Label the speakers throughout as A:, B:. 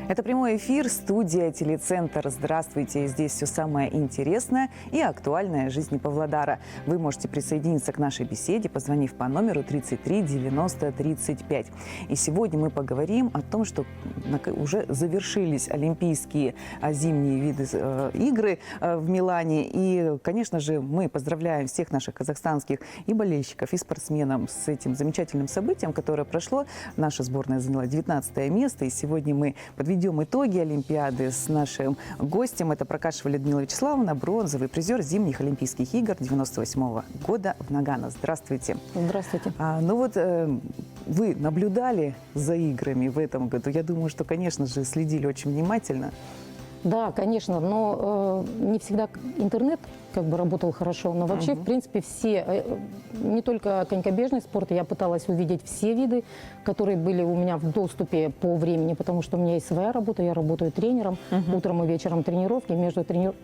A: Это прямой эфир, студия «Телецентр». Здравствуйте, здесь все самое интересное и актуальное жизни Павлодара. Вы можете присоединиться к нашей беседе, позвонив по номеру 33 90 35. И сегодня мы поговорим о том, что уже завершились олимпийские зимние виды игры в Милане. И, конечно же, мы поздравляем всех наших казахстанских и болельщиков, и спортсменов с этим замечательным событием, которое прошло. Наша сборная заняла 19 место, и сегодня мы подведем итоги Олимпиады с нашим гостем. Это Прокашева Людмила Вячеславовна, бронзовый призер зимних Олимпийских игр 98 года в Нагано. Здравствуйте.
B: Здравствуйте.
A: Вы наблюдали за играми в этом году. Я думаю, что, конечно же, следили очень внимательно.
B: Да, конечно, но не всегда интернет работал хорошо, но вообще, в принципе, все, не только конькобежный спорт, я пыталась увидеть все виды, которые были у меня в доступе по времени, потому что у меня есть своя работа, я работаю тренером, утром и вечером тренировки,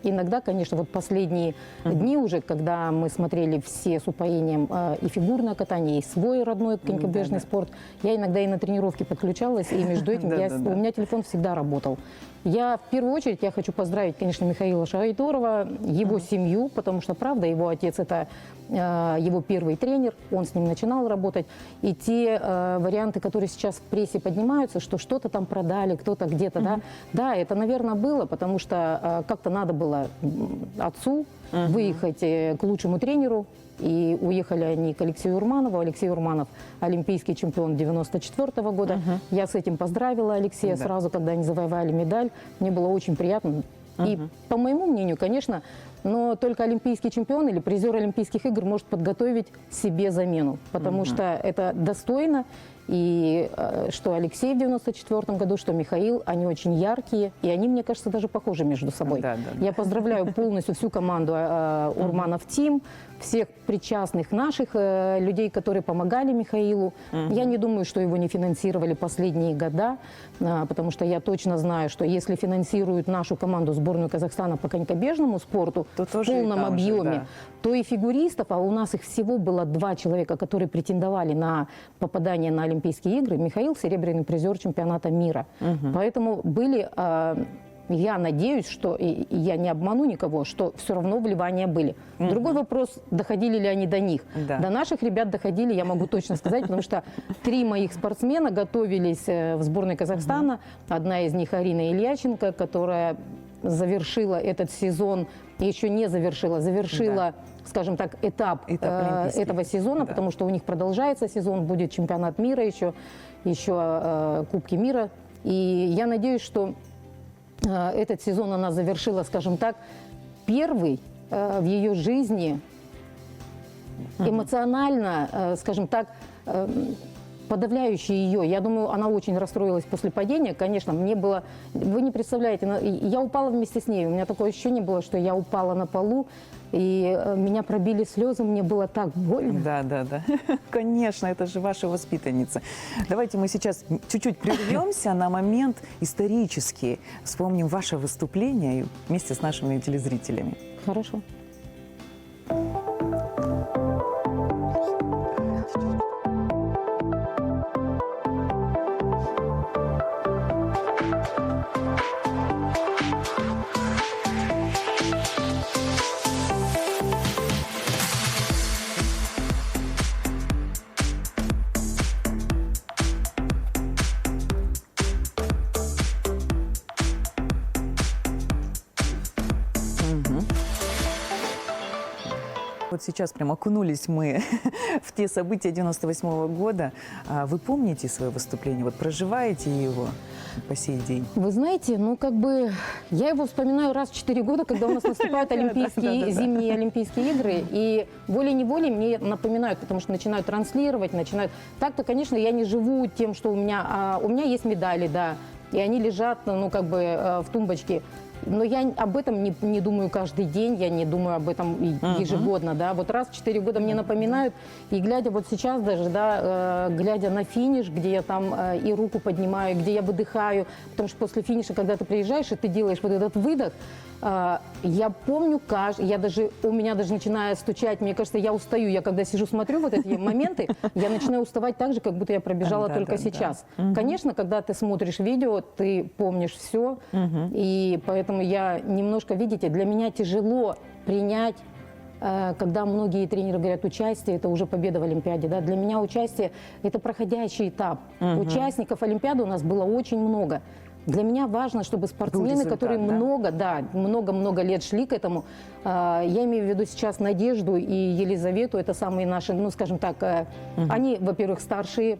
B: иногда, конечно, вот последние дни уже, когда мы смотрели все с упоением и фигурное катание, и свой родной конькобежный спорт, я иногда и на тренировки подключалась, и между этим у меня телефон всегда работал. В первую очередь, я хочу поздравить, конечно, Михаила Шайдорова, его семью, потому что, правда, его отец – это его первый тренер, он с ним начинал работать. И те варианты, которые сейчас в прессе поднимаются, что что-то там продали, кто-то где-то, да, это, наверное, было, потому что как-то надо было отцу выехать к лучшему тренеру. И уехали они к Алексею Урманову. Алексей Урманов – олимпийский чемпион 94 года. Я с этим поздравила Алексея сразу, когда они завоевали медаль. Мне было очень приятно. И, по моему мнению, конечно, но только олимпийский чемпион или призер Олимпийских игр может подготовить себе замену. Потому что это достойно. И что Алексей в 94 году, что Михаил, они очень яркие. И они, мне кажется, даже похожи между собой. Я поздравляю полностью всю команду Урманов Тим, всех причастных наших людей, которые помогали Михаилу. Я не думаю, что его не финансировали последние года, потому что я точно знаю, что если финансируют нашу команду, сборную Казахстана по конькобежному спорту в полном объеме, то и фигуристов, а у нас их всего было 2 человека, которые претендовали на попадание на Олимпийские игры. Михаил – серебряный призер чемпионата мира. Поэтому были... Я надеюсь, что, и я не обману никого, что все равно вливания были. Другой вопрос, доходили ли они до них. До наших ребят доходили, я могу точно сказать, потому что 3 моих спортсмена готовились в сборной Казахстана. Одна из них Арина Ильяченко, которая завершила этот сезон, еще не завершила, скажем так, этап этого сезона, потому что у них продолжается сезон, будет чемпионат мира еще Кубки мира. И я надеюсь, что этот сезон она завершила, скажем так, первый в ее жизни эмоционально, скажем так, подавляющий ее. Я думаю, она очень расстроилась после падения. Конечно, мне было... Вы не представляете, я упала вместе с ней. У меня такое ощущение было, что я упала на полу, и меня пробили слезы, мне было так больно.
A: Да. Конечно, это же ваша воспитанница. Давайте мы сейчас чуть-чуть прервемся на момент исторический. Вспомним ваше выступление вместе с нашими телезрителями.
B: Хорошо.
A: Вот сейчас прям окунулись мы в те события 98 года. Вы помните свое выступление? Вот проживаете его по сей день?
B: Вы знаете, я его вспоминаю раз в 4 года, когда у нас наступают зимние Олимпийские игры. И волей-неволей мне напоминают, потому что начинают транслировать, Так-то, конечно, я не живу тем, что у меня есть медали, да. И они лежат, в тумбочке. Но я об этом не думаю каждый день, я не думаю об этом ежегодно, да. Вот раз в 4 года мне напоминают, и глядя вот сейчас даже, да, глядя на финиш, где я там и руку поднимаю, где я выдыхаю, потому что после финиша, когда ты приезжаешь, и ты делаешь вот этот выдох, я помню, у меня даже начинает стучать, мне кажется, я устаю. Я когда сижу, смотрю вот эти моменты, я начинаю уставать так же, как будто я пробежала только сейчас. Конечно, когда ты смотришь видео, ты помнишь все, и поэтому я немножко, видите, для меня тяжело принять, когда многие тренеры говорят, участие – это уже победа в Олимпиаде. Да? Для меня участие – это проходящий этап. Участников Олимпиады у нас было очень много. Для меня важно, чтобы спортсмены, которые много-много лет шли к этому, я имею в виду сейчас Надежду и Елизавету, это самые наши, ну, скажем так, они, во-первых, старшие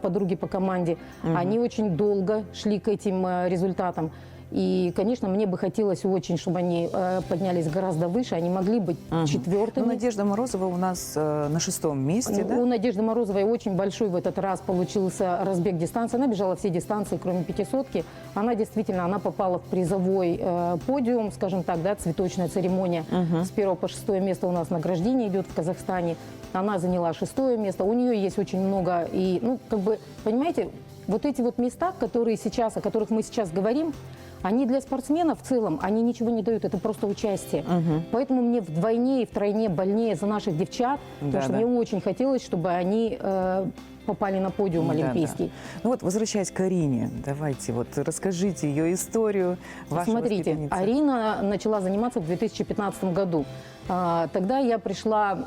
B: подруги по команде, они очень долго шли к этим результатам. И, конечно, мне бы хотелось очень, чтобы они поднялись гораздо выше, они могли быть четвертыми.
A: Ну, Надежда Морозова у нас на 6-м месте, да?
B: У Надежды Морозовой очень большой в этот раз получился разбег дистанции. Она бежала все дистанции, кроме 500-ки. Она действительно, она попала в призовой подиум, скажем так, да, цветочная церемония. С 1 по 6 место у нас награждение идет в Казахстане. Она заняла 6-е место. У нее есть очень много, и, ну, как бы, понимаете, вот эти вот места, которые сейчас, о которых мы сейчас говорим, они для спортсменов в целом, они ничего не дают, это просто участие. Поэтому мне вдвойне и втройне больнее за наших девчат, потому что мне очень хотелось, чтобы они попали на подиум олимпийский.
A: Ну вот, возвращаясь к Арине, давайте вот расскажите ее историю.
B: Смотрите, Арина начала заниматься в 2015 году. Тогда я пришла,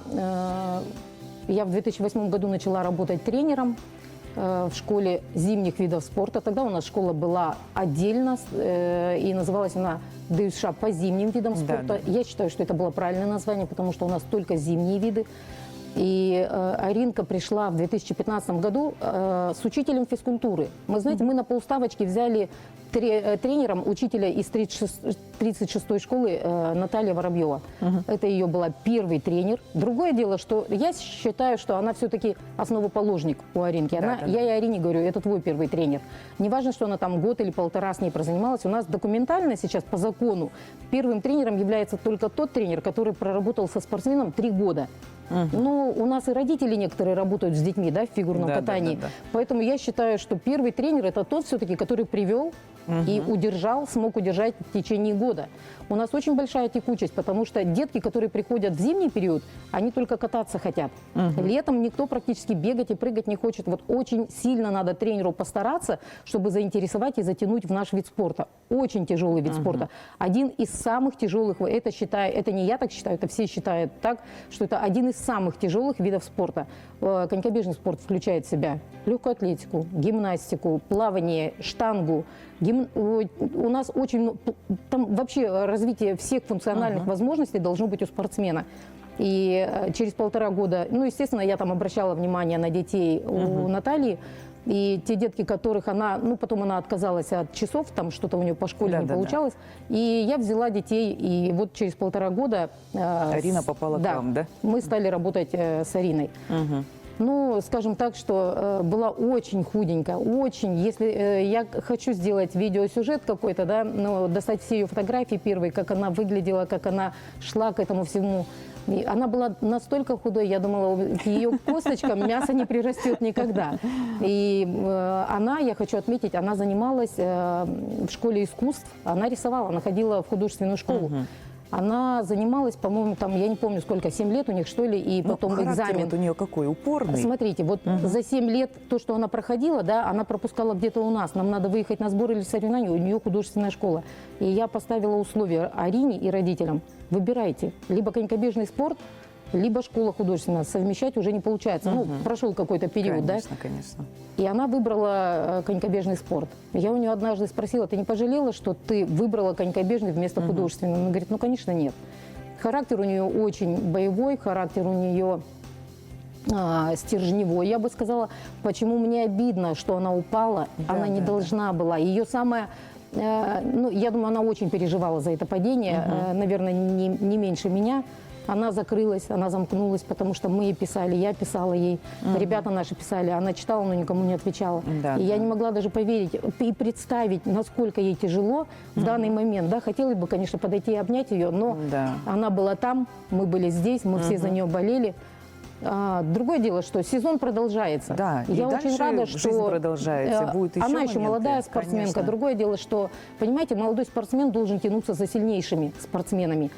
B: я в 2008 году начала работать тренером в школе зимних видов спорта. Тогда у нас школа была отдельно, и называлась она ДЮСШ по зимним видам спорта. Я считаю, что это было правильное название, потому что у нас только зимние виды. И Аринка пришла в 2015 году с учителем физкультуры. Мы, знаете, мы на полставочки взяли тренером учителя из 36-й школы Наталья Воробьева. Это ее была первый тренер. Другое дело, что я считаю, что она все-таки основоположник у Аринки. Я и Арине говорю, это твой первый тренер. Не важно, что она там год или полтора с ней прозанималась. У нас документально сейчас по закону первым тренером является только тот тренер, который проработал со спортсменом 3 года. Ну, у нас и родители некоторые работают с детьми, да, в фигурном катании. Поэтому я считаю, что первый тренер – это тот все-таки, который привел и удержал, смог удержать в течение года. У нас очень большая текучесть, потому что детки, которые приходят в зимний период, они только кататься хотят. Летом никто практически бегать и прыгать не хочет. Вот очень сильно надо тренеру постараться, чтобы заинтересовать и затянуть в наш вид спорта. Очень тяжелый вид спорта. Один из самых тяжелых, это не я так считаю, это все считают так, что это один из самых тяжелых видов спорта. Конькобежный спорт включает в себя легкую атлетику, гимнастику, плавание, штангу. У нас очень, там вообще развитие всех функциональных возможностей должно быть у спортсмена. И через 1,5 года, ну, естественно, я там обращала внимание на детей у Натальи. И те детки, которых она, ну, потом она отказалась от часов, там что-то у нее по школе не получалось. И я взяла детей, и вот через 1,5 года...
A: Арина попала к вам, да?
B: Мы стали работать с Ариной. Ну, скажем так, что была очень худенькая, очень. Если я хочу сделать видеосюжет какой-то, да, ну, достать все ее фотографии первые, как она выглядела, как она шла к этому всему. И она была настолько худой, я думала, к ее косточкам мясо не прирастет никогда. И она, я хочу отметить, она занималась в школе искусств, она рисовала, она ходила в художественную школу. Она занималась, по-моему, там, я не помню сколько, 7 лет у них, что ли, и потом экзамен.
A: Вот у нее какой? Упорный?
B: Смотрите, вот за 7 лет то, что она проходила, да, она пропускала где-то у нас. Нам надо выехать на сбор или соревнования, у нее художественная школа. И я поставила условия Арине и родителям. Выбирайте, либо конькобежный спорт, либо школа художественная. Совмещать уже не получается. Ну, прошел какой-то период,
A: конечно,
B: да?
A: Конечно.
B: И она выбрала конькобежный спорт. Я у нее однажды спросила, ты не пожалела, что ты выбрала конькобежный вместо художественного? Она говорит, ну, конечно, нет. Характер у нее очень боевой, характер у нее стержневой, я бы сказала. Почему мне обидно, что она упала? Она не должна была. Ее самая... Ну, я думаю, она очень переживала за это падение, наверное, не меньше меня. Она закрылась, она замкнулась, потому что мы ей писали, я писала ей, ребята наши писали, она читала, но никому не отвечала.
A: Да,
B: и я
A: да.
B: не могла даже поверить и представить, насколько ей тяжело в данный момент. Да, хотелось бы, конечно, подойти и обнять ее, но
A: Да.
B: она была там, мы были здесь, мы все за нее болели. Другое дело, что сезон продолжается.
A: Да, и
B: я
A: дальше
B: очень рада,
A: жизнь
B: что
A: продолжается, будет еще
B: она еще
A: моменты,
B: молодая спортсменка.
A: конечно.
B: Другое дело, что, понимаете, молодой спортсмен должен тянуться за сильнейшими спортсменами.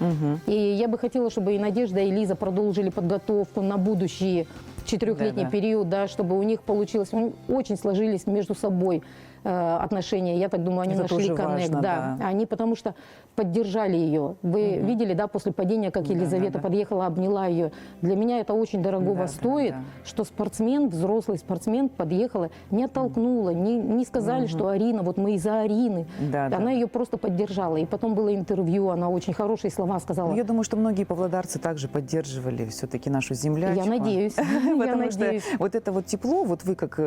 B: И я бы хотела, чтобы и Надежда, и Лиза продолжили подготовку на будущий четырехлетний
A: Да-да.
B: период, да, чтобы у них получилось, очень сложились между собой отношения. Я так думаю, они
A: Это
B: нашли
A: тоже
B: коннект.
A: важно,
B: Да.
A: да.
B: Они потому что поддержали ее. Вы видели, да, после падения, как Елизавета
A: да.
B: подъехала, обняла ее. Для меня это очень дорогого
A: Да, да,
B: стоит,
A: да.
B: что спортсмен, взрослый спортсмен подъехала, не оттолкнула, не сказали, что Арина, вот мы из-за Арины.
A: Да,
B: Она
A: да.
B: ее просто поддержала. И потом было интервью, она очень хорошие слова сказала.
A: Ну, я думаю, что многие павлодарцы также поддерживали все-таки нашу землячку.
B: Я надеюсь. Я
A: Потому что
B: надеюсь.
A: вот это вот тепло, вот вы как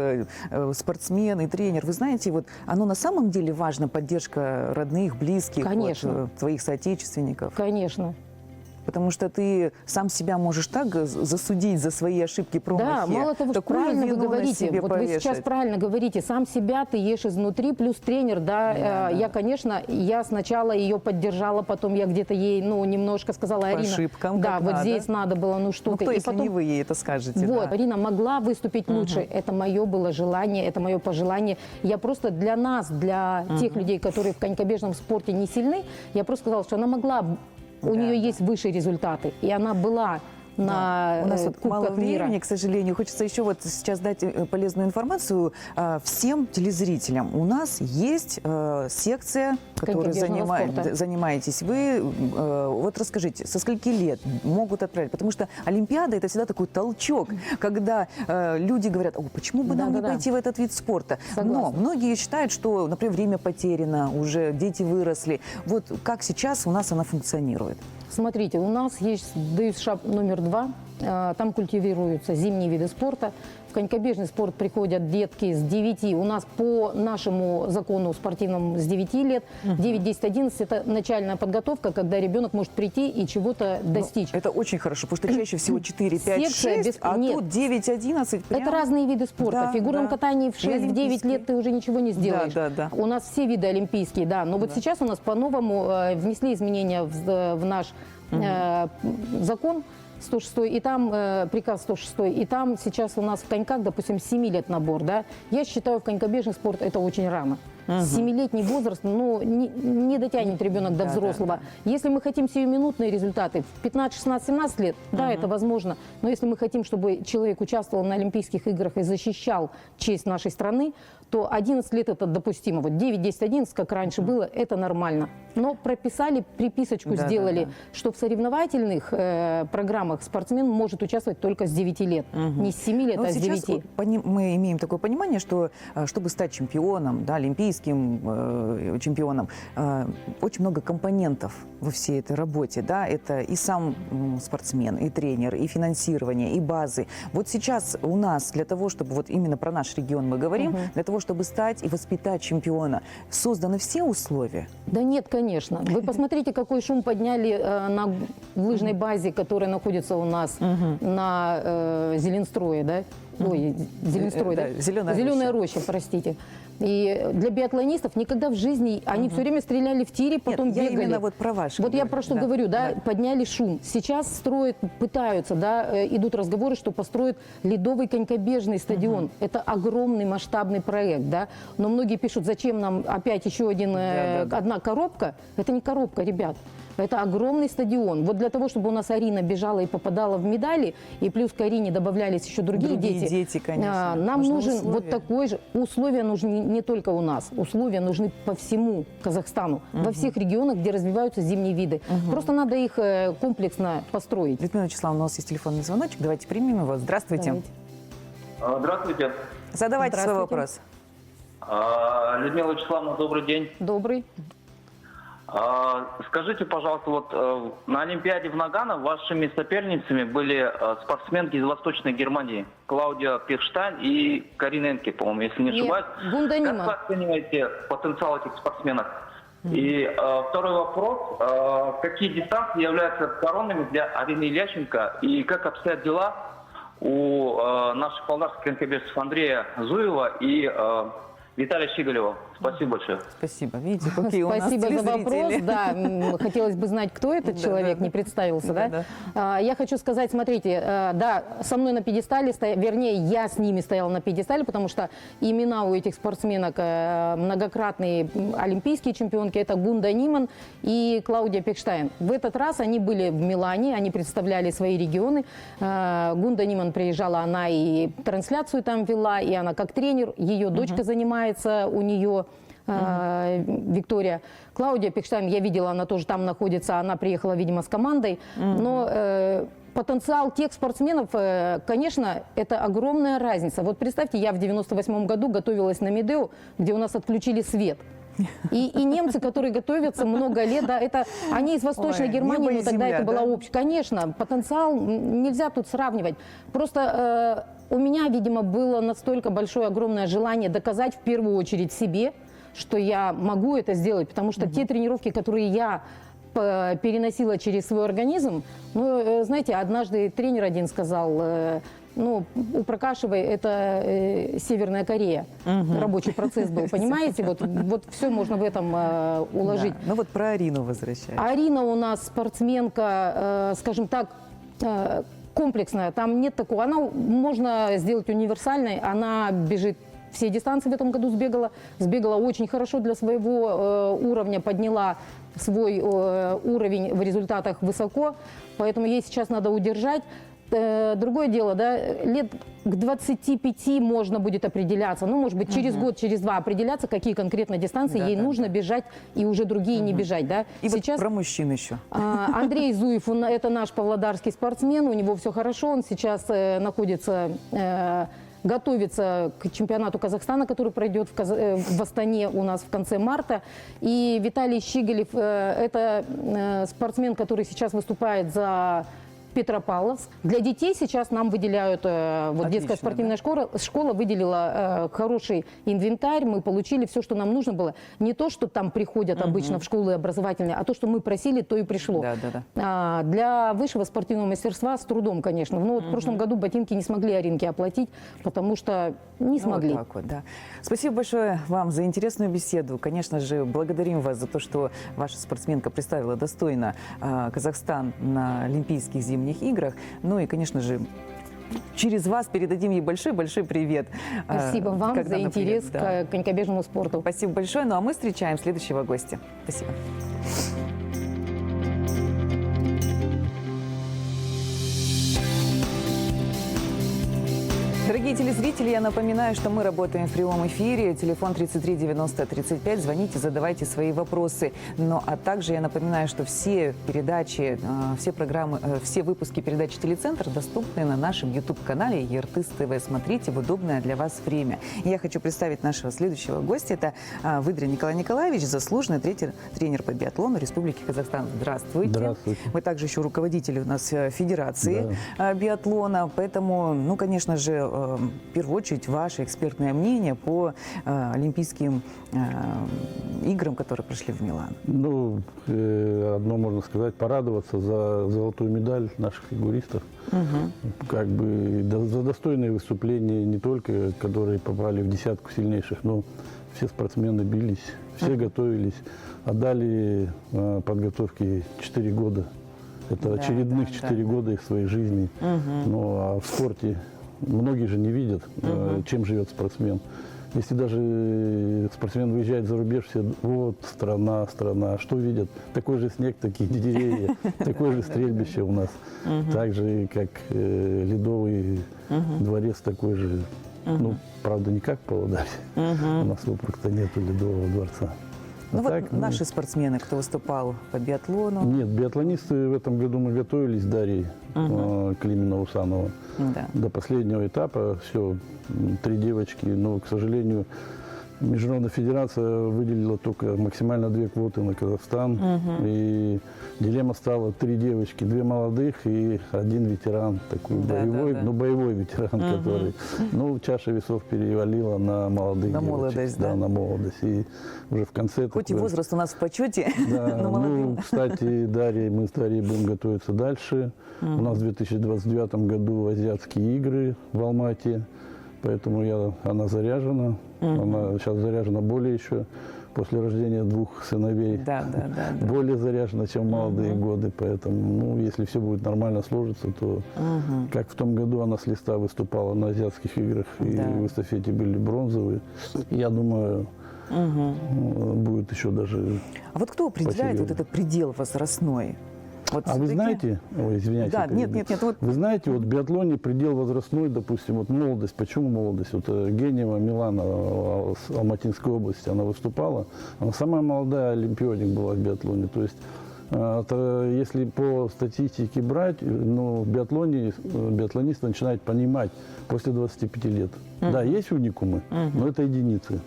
A: спортсмен и тренер, вы знаете, вот оно на самом деле важно, поддержка родных, близких,
B: Конечно.
A: вот, твоих соотечественников.
B: Конечно.
A: Потому что ты сам себя можешь так засудить за свои ошибки, промахи.
B: Да, мало того, что
A: такую
B: правильно вы
A: вину на
B: говорите,
A: себе
B: вот вы сейчас
A: повешать.
B: правильно говорите, сам себя ты ешь изнутри, плюс тренер, да, я, конечно, я сначала ее поддержала, потом я где-то ей, немножко сказала, Арина,
A: ошибкам,
B: да,
A: как
B: вот
A: надо.
B: здесь надо было,
A: Ну,
B: что-то.
A: кто,
B: И
A: если
B: потом,
A: не вы ей это скажете?
B: вот,
A: да.
B: Арина могла выступить лучше, это мое было желание, это мое пожелание. Я просто для нас, для тех людей, которые в конькобежном спорте не сильны, я просто сказала, что она могла, у нее есть высшие результаты, и она была на
A: У нас вот мало
B: Кубках мира.
A: времени, к сожалению. Хочется еще вот сейчас дать полезную информацию всем телезрителям. У нас есть секция, которой
B: Конькобежного спорта.
A: занимаетесь вы. Вот расскажите, со скольки лет могут отправить? Потому что Олимпиада – это всегда такой толчок, когда люди говорят, почему бы нам не
B: Да-да-да.
A: пойти в этот вид спорта?
B: Согласна.
A: Но многие считают, что, например, время потеряно, уже дети выросли. Вот как сейчас у нас она функционирует?
B: Смотрите, у нас есть ДЮСШ номер 2, там культивируются зимние виды спорта. В конькобежный спорт приходят детки с 9, у нас по нашему закону спортивному с 9 лет, 9, 10, 11 – это начальная подготовка, когда ребенок может прийти и чего-то достичь.
A: Это очень хорошо, потому что чаще всего 4, 5,
B: Секция
A: 6, а
B: нет.
A: тут 9, 11.
B: Это разные виды спорта.
A: Да,
B: В фигурном
A: да.
B: катании в 6, в 9
A: олимпийские.
B: лет ты уже ничего не сделаешь.
A: Да, да.
B: У нас все виды олимпийские, да. Но вот сейчас у нас по-новому внесли изменения в наш закон 106, и там приказ 106, и там сейчас у нас в коньках, допустим, 7 лет набор, да. Я считаю, в конькобежный спорт это очень рано. 7-летний возраст, не дотянет ребенок до
A: Да,
B: взрослого. Если мы хотим сиюминутные результаты, в 15, 16, 17 лет, да, это возможно. Но если мы хотим, чтобы человек участвовал на Олимпийских играх и защищал честь нашей страны, то 11 лет это допустимо. Вот 9, 10, 11, как раньше было, это нормально. Но прописали, приписочку
A: Да,
B: сделали,
A: да.
B: что в соревновательных программах спортсмен может участвовать только с 9 лет. Не с 7 лет,
A: Ну,
B: а с
A: сейчас
B: 9.
A: мы имеем такое понимание, что чтобы стать чемпионом, да, олимпийским чемпионом, очень много компонентов во всей этой работе. Да? Это и сам спортсмен, и тренер, и финансирование, и базы. Вот сейчас у нас для того, чтобы, вот именно про наш регион мы говорим, для того, чтобы стать и воспитать чемпиона, созданы все условия?
B: Да нет, конечно. Вы посмотрите, какой шум подняли на лыжной базе, которая находится у нас на Зеленстрое, да? Ой, Зеленстрой, да?
A: Зеленая
B: роща, простите. И для биатлонистов никогда в жизни, они все время стреляли в тире, потом
A: Нет, я
B: бегали.
A: именно вот про ваши
B: Вот я
A: говорю.
B: про что
A: Да,
B: говорю, да,
A: да.
B: подняли шум. Сейчас строят, пытаются, да, идут разговоры, что построят ледовый конькобежный стадион. Это огромный масштабный проект, да. Но многие пишут, зачем нам опять еще одна коробка. Это не коробка, ребят. Это огромный стадион. Вот для того, чтобы у нас Арина бежала и попадала в медали, и плюс к Арине добавлялись еще другие дети,
A: конечно.
B: нам
A: Нужны
B: нужен
A: условия.
B: вот такой же. Условия нужны не только у нас. Условия нужны по всему Казахстану. Во всех регионах, где развиваются зимние виды. Просто надо их комплексно построить.
A: Людмила Вячеславовна, у нас есть телефонный звоночек. Давайте примем его. Здравствуйте.
B: Давайте.
C: Здравствуйте.
A: Задавайте свой
B: Здравствуйте.
A: вопрос.
C: Людмила Вячеславовна, добрый день.
B: Добрый.
C: Скажите, пожалуйста, вот на Олимпиаде в Нагано вашими соперницами были спортсменки из Восточной Германии. Клаудия Пехштайн и Карина Энке, по-моему, если не
B: Нет,
C: ошибаюсь.
B: Гунданима.
C: Как вы оцениваете потенциал этих спортсменок? И второй вопрос. Какие дистанции являются коронными для Арины Ильященко? И как обстоят дела у наших павлодарских конькобежцев Андрея Зуева и Виталия Щеголева? Спасибо большое.
A: Спасибо. Видите, какие у нас
B: Спасибо за вопрос.
A: телезрители.
B: Да, хотелось бы знать, кто этот человек, не представился, да? Я хочу сказать, смотрите, да, со мной на пьедестале, вернее, я с ними стояла на пьедестале, потому что имена у этих спортсменок многократные олимпийские чемпионки, это Гунда Ниман и Клаудия Пехштайн. В этот раз они были в Милане, они представляли свои регионы. Гунда Ниман приезжала, она и трансляцию там вела, и она как тренер, ее дочка занимается у нее. Виктория. Клаудия Пехштайн, я видела, она тоже там находится, она приехала, видимо, с командой. Но потенциал тех спортсменов, конечно, это огромная разница. Вот представьте, я в 98 году готовилась на Медео, где у нас отключили свет. И немцы, которые готовятся много лет, да, это они из Восточной Германии, но тогда это была общая. Конечно, потенциал нельзя тут сравнивать. Просто у меня, видимо, было настолько большое, огромное желание доказать в первую очередь себе, что я могу это сделать, потому что те тренировки, которые я переносила через свой организм, ну, знаете, однажды тренер один сказал, ну, у Прокашевой это Северная Корея, рабочий процесс был, понимаете, вот все можно в этом уложить.
A: Да. Ну вот про Арину возвращаясь.
B: Арина у нас спортсменка, скажем так, комплексная, там нет такого, она можно сделать универсальной, она бежит. Все дистанции в этом году сбегала очень хорошо для своего уровня, подняла свой уровень в результатах высоко, поэтому ей сейчас надо удержать. Другое дело, да, лет к 25 можно будет определяться, ну, может быть, через год, через два определяться, какие конкретно дистанции ей нужно бежать и уже другие не бежать, да.
A: И
B: сейчас
A: вот про мужчин еще.
B: Андрей Зуев, это наш павлодарский спортсмен, у него все хорошо, он сейчас находится... готовится к чемпионату Казахстана, который пройдет в Астане у нас в конце марта. И Виталий Щеголев – это спортсмен, который сейчас выступает за Петропавловск. Для детей сейчас нам выделяют, вот детская спортивная школа выделила хороший инвентарь, мы получили все, что нам нужно было. Не то, что там приходят обычно в школы образовательные, а то, что мы просили, то и пришло. Для высшего спортивного мастерства с трудом, конечно. Но вот в прошлом году ботинки не смогли Аринке оплатить, потому что не смогли.
A: Вот так вот, да. Спасибо большое вам за интересную беседу. Конечно же, благодарим вас за то, что ваша спортсменка представила достойно Казахстан на Олимпийских зимних играх. Ну и, конечно же, через вас передадим ей большой-большой привет.
B: Спасибо вам за интерес к конькобежному спорту.
A: Спасибо большое. Ну а мы встречаем следующего гостя. Спасибо. Дорогие телезрители, я напоминаю, что мы работаем в прямом эфире. Телефон 33 90 35. Звоните, задавайте свои вопросы. Ну, а также я напоминаю, что все передачи, все программы, все выпуски передачи «Телецентр» доступны на нашем YouTube-канале ЕРТыс ТВ. Смотрите в удобное для вас время. И я хочу представить нашего следующего гостя. Это Выдрин Николай Николаевич, заслуженный тренер по биатлону Республики Казахстан. Здравствуйте.
D: Здравствуйте.
A: Вы также еще руководитель у нас Федерации биатлона. Поэтому, ну, конечно же, в первую очередь, ваше экспертное мнение по Олимпийским играм, которые прошли в Милан.
D: Ну, одно можно сказать, порадоваться за золотую медаль наших фигуристов. Как бы за достойные выступления не только, которые попали в десятку сильнейших, но все спортсмены бились, все готовились, отдали подготовке 4 года. Это очередных 4 года их своей жизни. Ну, а в спорте многие же не видят, чем живет спортсмен. Если даже спортсмен выезжает за рубеж, все, вот, страна, а что видят? Такой же снег, такие деревья, такое же стрельбище у нас. Так же, как Ледовый дворец такой же. Ну, правда, не как Павлодарь. У нас вокруг-то нету Ледового дворца.
A: Ну вот наши спортсмены, кто выступал по биатлону.
D: Нет, биатлонисты в этом году мы готовились, Дарьей Климина-Усанова. До последнего этапа все, 3 девочки, но, к сожалению, Международная федерация выделила только максимально 2 квоты на Казахстан. И дилемма стала 3 девочки, 2 молодых и 1 ветеран, такой
A: Да,
D: боевой,
A: да, да.
D: но боевой ветеран, который, ну, чаша весов перевалила на молодых
A: На
D: девочек.
A: молодость, да?
D: На молодость. И уже в конце...
A: Хоть и
D: такое-
A: возраст у нас в почете,
D: Да,
A: но молодым.
D: ну, кстати, Дарья, мы с Дарьей будем готовиться дальше. У нас в 2029 году азиатские игры в Алмате, поэтому она заряжена. Она сейчас заряжена более еще, после рождения 2 сыновей.
A: Да, да, да, да.
D: Более заряжена, чем в молодые годы, поэтому, ну, если все будет нормально сложиться, то, как в том году она с листа выступала на азиатских играх, и
A: Да.
D: в эстафете были бронзовые, я думаю, будет еще даже...
A: А вот кто определяет вот
D: Посерьезнее.
A: этот предел возрастной? Вот
D: А вы
A: всё-таки-
D: знаете, ой, извиняюсь,
A: Да,
D: я перебью.
A: нет, вот
D: Вы знаете, вот в биатлоне предел возрастной, допустим, вот молодость, почему молодость? Вот Генева Милана с Алматинской области, она выступала, она самая молодая олимпионик была в биатлоне, то есть если по статистике брать, ну, в биатлоне биатлонист начинает понимать после 25 лет. Да, есть уникумы, но это единицы.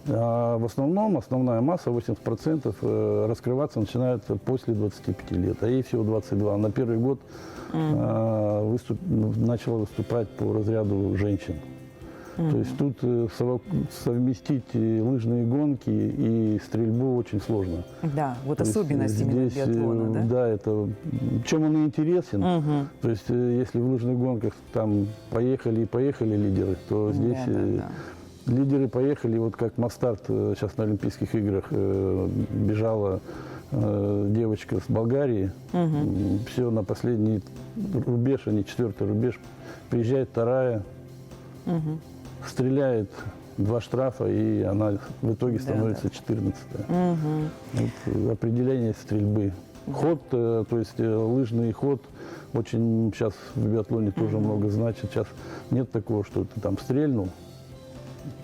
D: А в основном основная масса, 80%, раскрываться начинает после 25 лет, а ей всего 22. На первый год начала выступать по разряду женщин. То есть тут совместить и лыжные гонки и стрельбу очень сложно.
A: Да, вот
D: То есть
A: особенность именно
D: здесь,
A: биатлона, да?
D: Да, это чем он и интересен. То есть если в лыжных гонках там поехали лидеры, то здесь
A: Да.
D: лидеры поехали, вот как Мастарт сейчас на Олимпийских играх бежала девочка с Болгарии, все на последний рубеж, а не 4-й рубеж, приезжает 2-я, стреляет 2 штрафа, и она в итоге становится 14-я. Вот определение стрельбы. Ход, то есть лыжный ход, очень сейчас в биатлоне тоже много значит. Сейчас нет такого, что ты там стрельнул,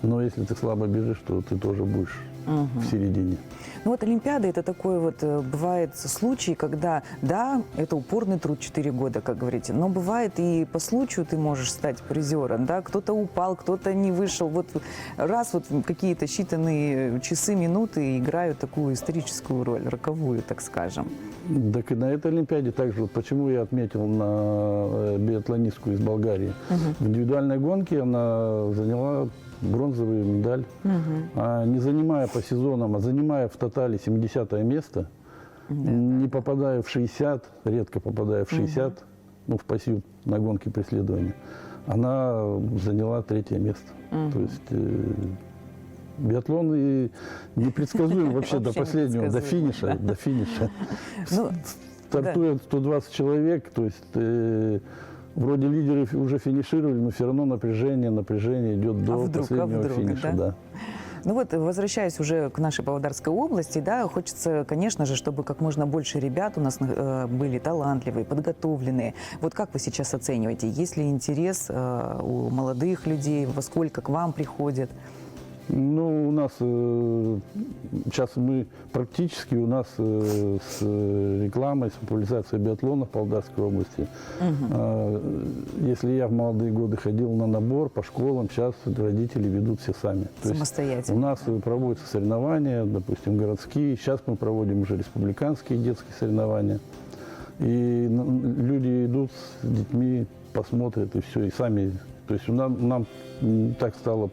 D: но если ты слабо бежишь, то ты тоже будешь в середине.
A: Ну вот Олимпиада – это такой вот, бывает случай, когда, да, это упорный труд 4 года, как говорите, но бывает и по случаю ты можешь стать призером, да, кто-то упал, кто-то не вышел, вот раз вот какие-то считанные часы, минуты играют такую историческую роль, роковую, так скажем.
D: Так и на этой Олимпиаде также, вот почему я отметил на биатлонистку из Болгарии. В индивидуальной гонке она заняла бронзовую медаль, не занимая по сезонам, а занимая в тотале 70-е место, не попадая в 60, редко попадая в 60, ну, в пассив на гонке преследования, она заняла 3-е место. То есть биатлон и непредсказуем вообще до
A: Вообще
D: последнего, до
A: непредсказуем,
D: финиша.
A: Ну,
D: Стартует 120 человек, то есть вроде лидеры уже финишировали, но все равно напряжение идет до последнего финиша.
A: да?
D: Да.
A: Ну вот, возвращаясь уже к нашей Павлодарской области, да, хочется, конечно же, чтобы как можно больше ребят у нас были талантливые, подготовленные. Вот как вы сейчас оцениваете, есть ли интерес у молодых людей, во сколько к вам приходят?
D: Ну, у нас сейчас мы практически с рекламой, с популяризацией биатлона в Павлодарской области. Если я в молодые годы ходил на набор по школам, сейчас родители ведут все сами. То есть
A: Самостоятельно.
D: у нас проводятся соревнования, допустим, городские. Сейчас мы проводим уже республиканские детские соревнования. И люди идут с детьми, посмотрят и все, и сами. То есть нам так стало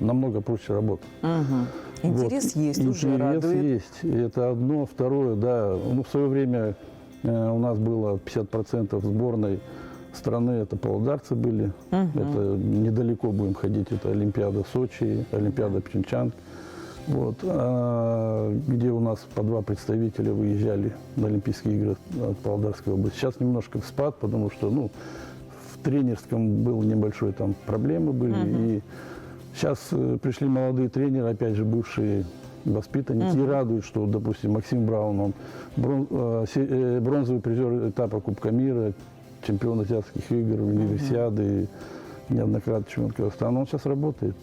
D: намного проще работать.
A: Интерес есть, уже
D: Интерес
A: радует.
D: есть. Это одно. Второе, да. Ну, в свое время у нас было 50% сборной страны, это павлодарцы были. Это недалеко будем ходить. Это Олимпиада Сочи, Олимпиада Пхенчхан. Вот. Где у нас по 2 представителя выезжали на Олимпийские игры от Павлодарской области. Сейчас немножко спад, потому что в тренерском был небольшой там проблемы были. И сейчас пришли молодые тренеры, опять же, бывшие воспитанники, и радуют, что, допустим, Максим Браун, он бронзовый призер этапа Кубка мира, чемпион азиатских игр, универсиады, неоднократно чемпион Казахстана. Он сейчас работает,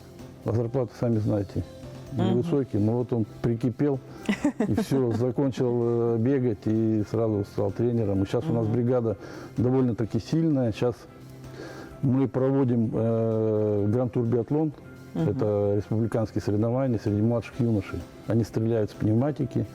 D: а зарплаты, сами знаете, невысокие. Но вот он прикипел и все, закончил бегать и сразу стал тренером. И сейчас у нас бригада довольно-таки сильная. Сейчас мы проводим Гранд-тур биатлон Это республиканские соревнования среди младших юношей. Они стреляют с пневматики.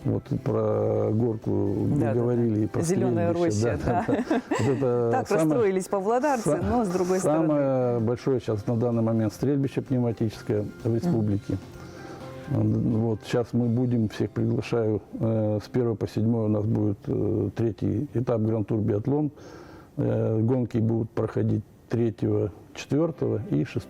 D: Вот про горку мы говорили, и про
A: Зеленая
D: стрельбище.
A: роща, да.
D: Вот это
A: Так
D: самое-
A: расстроились павлодарцы, но с другой стороны.
D: Самое большое сейчас на данный момент стрельбище пневматическое в республике. Вот сейчас мы будем, всех приглашаю, с 1 по 7 у нас будет третий этап Гран-тур биатлон. Гонки будут проходить 3, 4 и 6.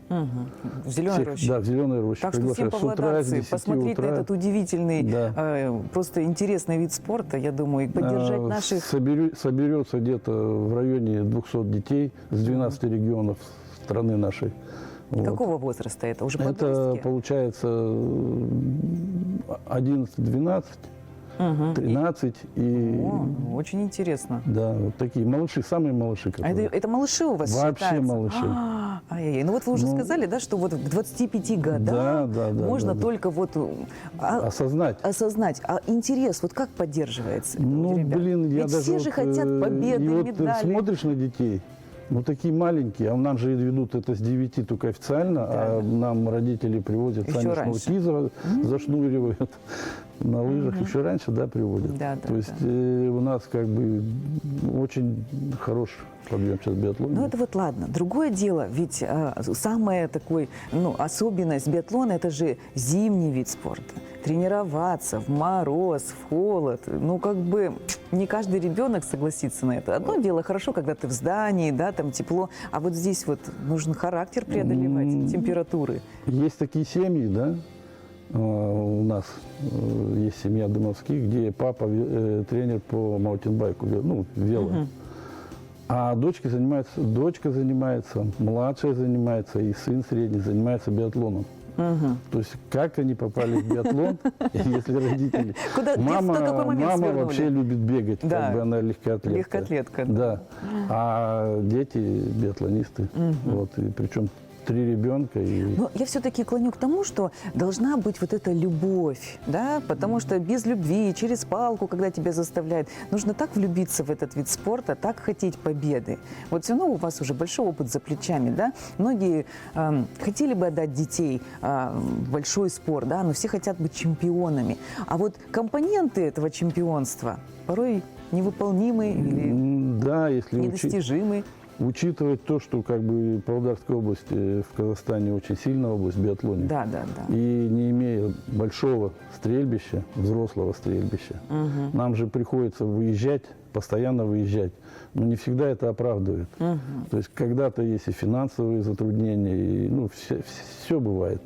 A: В Зеленой роще.
D: Да, в Зеленой роще.
A: Так что всем
D: Приглашаю с утра, с
A: павлодарцы
D: 10
A: посмотреть на
D: утра.
A: этот удивительный,
D: Да.
A: просто интересный вид спорта, я думаю, и поддержать наших...
D: Соберется где-то в районе 200 детей с 12 регионов страны нашей. Вот.
A: Какого возраста это? Уже
D: Это
A: подростки?
D: получается 11, 12, 13 и...
A: О, очень интересно.
D: Да, вот такие малыши, самые малыши.
A: А это малыши у вас
D: Вообще
A: считаются?
D: малыши.
A: Ай-яй-яй. Ну вот вы уже сказали, да, что вот к 25 годам
D: Да,
A: можно
D: да.
A: только вот
D: Осознать.
A: осознать. А интерес вот как поддерживается?
D: Ну,
A: ребят?
D: блин, я
A: Ведь
D: даже...
A: все же
D: вот,
A: хотят победы,
D: и вот
A: медали.
D: смотришь на детей, ну, такие маленькие, а нам же ведут это с 9 только официально, а нам родители привозят
A: Еще
D: Саню
A: раньше.
D: Шнуркизова, зашнуривают на лыжах, еще раньше, да, приводят.
A: Да,
D: То есть у нас как бы очень хороший подъем сейчас в биатлоне.
A: Ну это вот ладно. Другое дело, ведь самая такой, особенность биатлона – это же зимний вид спорта. Тренироваться в мороз, в холод. Ну как бы не каждый ребенок согласится на это. Одно дело хорошо, когда ты в здании, да, там тепло, а вот здесь вот нужен характер преодолевать, температуры.
D: Есть такие семьи, да, у нас есть семья Дымовских, где папа тренер по маунтинбайку, ну, вело. А дочка занимается, младшая занимается, и сын средний занимается биатлоном. То есть как они попали в биатлон, если родители...
A: Куда детство, какой момент
D: Мама
A: свернули?
D: вообще любит бегать,
A: Да.
D: как бы она легкоатлетка.
A: Легкоатлетка, да.
D: Да. А дети биатлонисты. Вот, и причем 3 ребенка. И...
A: Но я все-таки клоню к тому, что должна быть вот эта любовь, да, потому что без любви, через палку, когда тебя заставляют, нужно так влюбиться в этот вид спорта, так хотеть победы. Вот все равно у вас уже большой опыт за плечами, да, многие хотели бы отдать детей в большой спорт, да, но все хотят быть чемпионами. А вот компоненты этого чемпионства порой невыполнимы или
D: Да, если
A: недостижимы.
D: учитывать то, что как бы Павлодарская область в Казахстане очень сильная область в биатлоне.
A: Да, да, да.
D: И не имея большого стрельбища, взрослого стрельбища, нам же приходится выезжать, постоянно выезжать. Но не всегда это оправдывает. То есть когда-то есть и финансовые затруднения, и, ну, все бывает.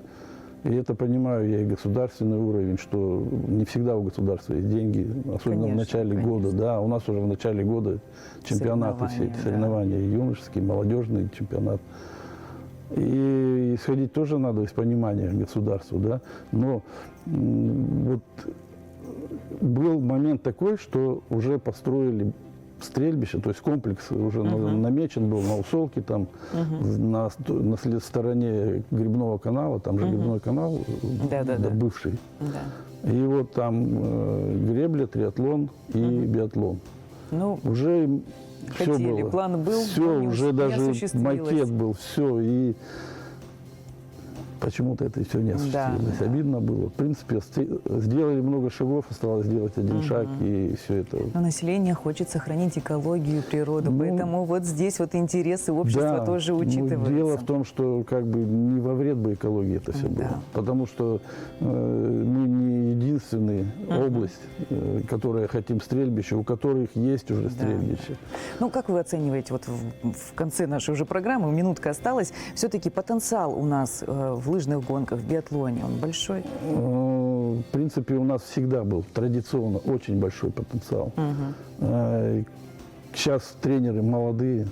D: И это понимаю я и государственный уровень, что не всегда у государства есть деньги, особенно
A: Конечно,
D: в начале года. Да, у нас уже в начале года чемпионаты, все эти соревнования, юношеские, молодежный чемпионат. И исходить тоже надо из понимания государства, да. Но вот был момент такой, что уже построили стрельбище, то есть комплекс уже намечен был на Усолке, там, на стороне Грибного канала, там же Грибной канал, бывший.
A: Да.
D: И вот там гребля, триатлон и биатлон.
A: Ну,
D: уже все
A: хотели,
D: было.
A: план был,
D: все,
A: но не
D: уже даже
A: осуществилось.
D: макет был, все, и почему-то это все не осуществилось.
A: Да.
D: Обидно было. В принципе, сделали много шагов, осталось сделать один шаг, и все это.
A: Но население хочет сохранить экологию, природу,
D: Ну,
A: поэтому вот здесь вот интересы общества
D: Да,
A: тоже
D: но
A: учитываются.
D: дело в том, что как бы не во вред бы экологии это все было. Потому что мы не единственная область, которая хотим стрельбище, у которых есть уже стрельбище.
A: Ну, как вы оцениваете, вот в конце нашей уже программы, минутка осталась, все-таки потенциал у нас в лыжных гонках, в биатлоне, он большой?
D: В принципе, у нас всегда был традиционно очень большой потенциал. Сейчас тренеры молодые.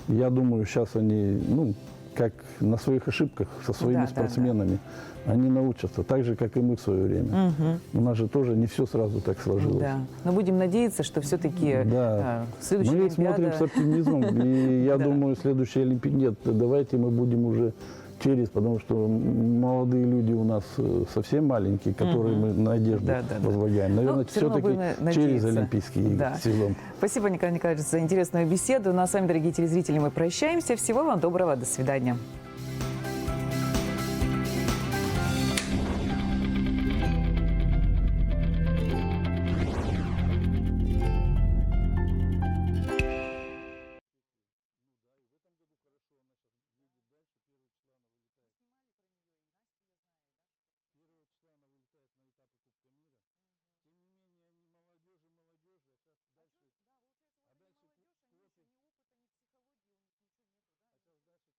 D: Я думаю, сейчас они, ну, как на своих ошибках со своими спортсменами, они научатся, так же, как и мы в свое время. У нас же тоже не все сразу так сложилось.
A: Да. Но будем надеяться, что все-таки следующая
D: Мы
A: Олимпиада...
D: смотрим с оптимизмом, и я думаю, следующая Олимпиада... Нет, давайте мы будем уже потому что молодые люди у нас совсем маленькие, которые мы надежду возлагаем. Наверное, все-таки через Олимпийский сезон.
A: Спасибо, Николай Николаевич, за интересную беседу. Ну а с вами, дорогие телезрители, мы прощаемся. Всего вам доброго. До свидания.